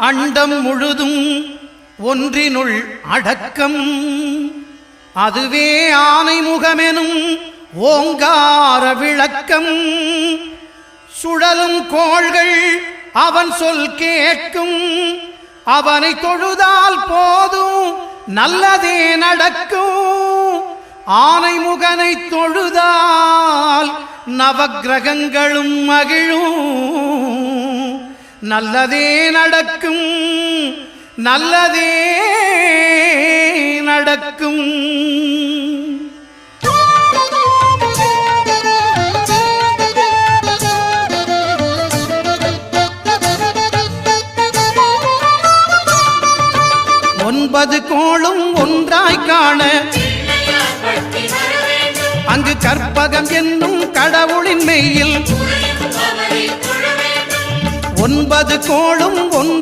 அண்டம் முழுதும் ஒன்றினுள் அடக்கம். அதுவே ஆனை முகமெனும் ஓங்கார விளக்கம். சுழலும் கோள்கள் அவன் சொல் கேட்கும். அவனை தொழுதால் போதும் நல்லதே நடக்கும். ஆனை முகனை தொழுதால் நவக்கிரகங்களும் மகிழும். நல்லதே நடக்கும், நல்லதே நடக்கும். ஒன்பது கோளும் ஒன்றாய் காண அங்கு கற்பகம் என்னும் கடவுளின் மெய்யில் 9 கோளும்